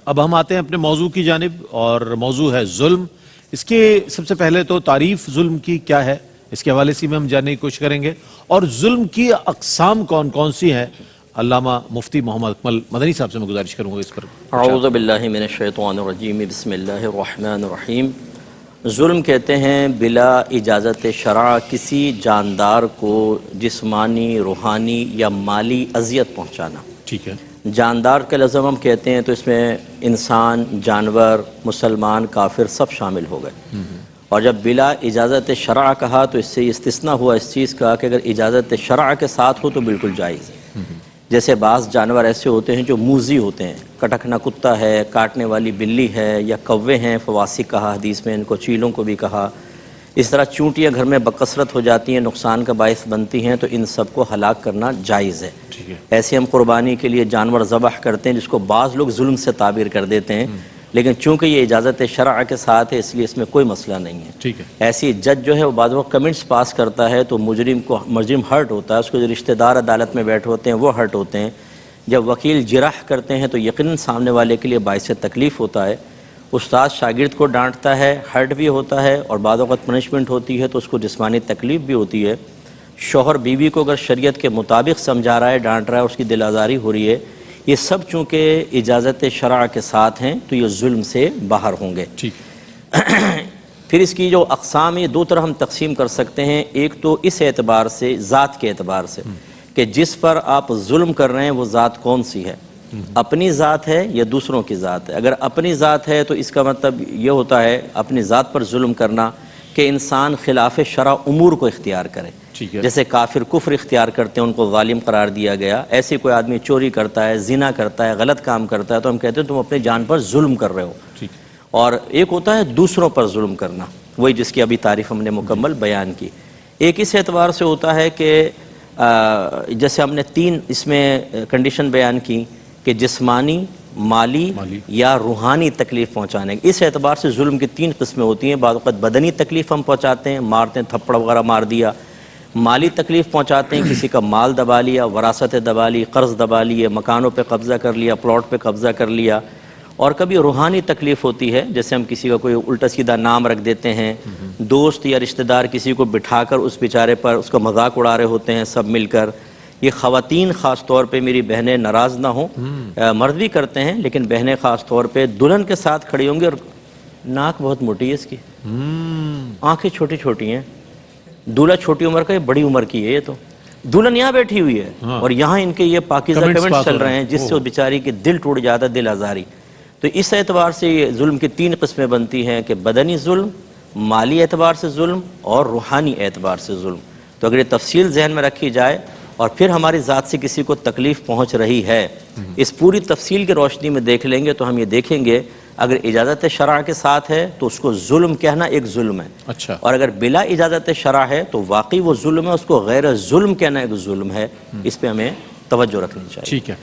اب ہم آتے ہیں اپنے موضوع کی جانب، اور موضوع ہے ظلم۔ اس کے سب سے پہلے تو تعریف ظلم کی کیا ہے، اس کے حوالے سے میں ہم جاننے کی کوشش کریں گے، اور ظلم کی اقسام کون کون سی ہیں۔ علامہ مفتی محمد اکمل مدنی صاحب سے میں گزارش کروں گا اس پر۔ اعوذ باللہ من الشیطان الرجیم، بسم اللہ الرحمن الرحیم۔ ظلم کہتے ہیں بلا اجازت شرع کسی جاندار کو جسمانی، روحانی یا مالی اذیت پہنچانا۔ ٹھیک ہے۔ جاندار کا لفظ ہم کہتے ہیں تو اس میں انسان، جانور، مسلمان، کافر سب شامل ہو گئے۔ اور جب بلا اجازت شرع کہا تو اس سے یہ استثناء ہوا اس چیز کا کہ اگر اجازت شرع کے ساتھ ہو تو بالکل جائز ہے۔ جیسے بعض جانور ایسے ہوتے ہیں جو موذی ہوتے ہیں، کٹکنا کتا ہے، کاٹنے والی بلی ہے، یا کوے ہیں، فواسق کہا حدیث میں، ان کو چیلوں کو بھی کہا۔ اس طرح چونٹیاں گھر میں بکثرت ہو جاتی ہیں، نقصان کا باعث بنتی ہیں، تو ان سب کو ہلاک کرنا جائز ہے۔ ایسے ہم قربانی کے لیے جانور ذبح کرتے ہیں جس کو بعض لوگ ظلم سے تعبیر کر دیتے ہیں، لیکن چونکہ یہ اجازت شرع کے ساتھ ہے اس لیے اس میں کوئی مسئلہ نہیں ہے۔ ٹھیک ہے۔ ایسی جج جو ہے وہ بعض وقت کمنٹس پاس کرتا ہے تو مجرم ہرٹ ہوتا ہے، اس کو جو رشتہ دار عدالت میں بیٹھے ہوتے ہیں وہ ہرٹ ہوتے ہیں۔ جب وکیل جرح کرتے ہیں تو یقیناً سامنے والے کے لیے باعث تکلیف ہوتا ہے۔ استاد شاگرد کو ڈانٹتا ہے، ہرٹ بھی ہوتا ہے، اور بعض وقت پنشمنٹ ہوتی ہے تو اس کو جسمانی تکلیف بھی ہوتی ہے۔ شوہر بیوی کو اگر شریعت کے مطابق سمجھا رہا ہے، ڈانٹ رہا ہے، اس کی دل آزاری ہو رہی ہے، یہ سب چونکہ اجازت شرع کے ساتھ ہیں تو یہ ظلم سے باہر ہوں گے۔ پھر اس کی جو اقسام ہیں دو طرح ہم تقسیم کر سکتے ہیں۔ ایک تو اس اعتبار سے، ذات کے اعتبار سے، کہ جس پر آپ ظلم کر رہے ہیں وہ ذات کون سی ہے، اپنی ذات ہے یا دوسروں کی ذات ہے۔ اگر اپنی ذات ہے تو اس کا مطلب یہ ہوتا ہے اپنی ذات پر ظلم کرنا کہ انسان خلاف شرع امور کو اختیار کرے۔ جیسے کافر کفر اختیار کرتے ہیں، ان کو ظالم قرار دیا گیا۔ ایسے کوئی آدمی چوری کرتا ہے، زنا کرتا ہے، غلط کام کرتا ہے تو ہم کہتے ہیں تم اپنی جان پر ظلم کر رہے ہو۔ اور ایک ہوتا ہے دوسروں پر ظلم کرنا، وہی جس کی ابھی تعریف ہم نے مکمل بیان کی۔ ایک اس اعتبار سے ہوتا ہے کہ جیسے ہم نے تین اس میں کنڈیشن بیان کی کہ جسمانی، مالی یا روحانی تکلیف پہنچانے کی۔ اس اعتبار سے ظلم کی تین قسمیں ہوتی ہیں۔ بعض اوقات بدنی تکلیف ہم پہنچاتے ہیں، مارتے ہیں، تھپڑ وغیرہ مار دیا۔ مالی تکلیف پہنچاتے ہیں، کسی کا مال دبا لیا، وراثت دبا لی، قرض دبا لیے، مکانوں پہ قبضہ کر لیا، پلاٹ پہ قبضہ کر لیا۔ اور کبھی روحانی تکلیف ہوتی ہے، جیسے ہم کسی کا کوئی الٹا سیدھا نام رکھ دیتے ہیں، دوست یا رشتہ دار کسی کو بٹھا کر اس بیچارے پر اس کا مذاق اڑا رہے ہوتے ہیں سب مل کر۔ یہ خواتین خاص طور پہ، میری بہنیں ناراض نہ ہوں، مرد بھی کرتے ہیں لیکن بہنیں خاص طور پہ دلہن کے ساتھ کھڑی ہوں گی اور ناک بہت موٹی ہے اس کی، آنکھیں چھوٹی چھوٹی ہیں، دولہا چھوٹی عمر کا، یہ بڑی عمر کی ہے، یہ تو دلہن یہاں بیٹھی ہوئی ہے اور یہاں ان کے یہ پاکیزہ کمنٹس چل رہے ہیں جس سے وہ بیچاری کی دل ٹوٹ جاتا ہے، دل آزاری۔ تو اس اعتبار سے یہ ظلم کی تین قسمیں بنتی ہیں کہ بدنی ظلم، مالی اعتبار سے ظلم اور روحانی اعتبار سے ظلم۔ تو اگر یہ تفصیل ذہن میں رکھی جائے اور پھر ہماری ذات سے کسی کو تکلیف پہنچ رہی ہے، اس پوری تفصیل کی روشنی میں دیکھ لیں گے تو ہم یہ دیکھیں گے اگر اجازت شرع کے ساتھ ہے تو اس کو ظلم کہنا ایک ظلم ہے، اور اگر بلا اجازت شرع ہے تو واقعی وہ ظلم ہے، اس کو غیر ظلم کہنا ایک ظلم ہے۔ اس پہ ہمیں توجہ رکھنی چاہیے۔ ٹھیک ہے۔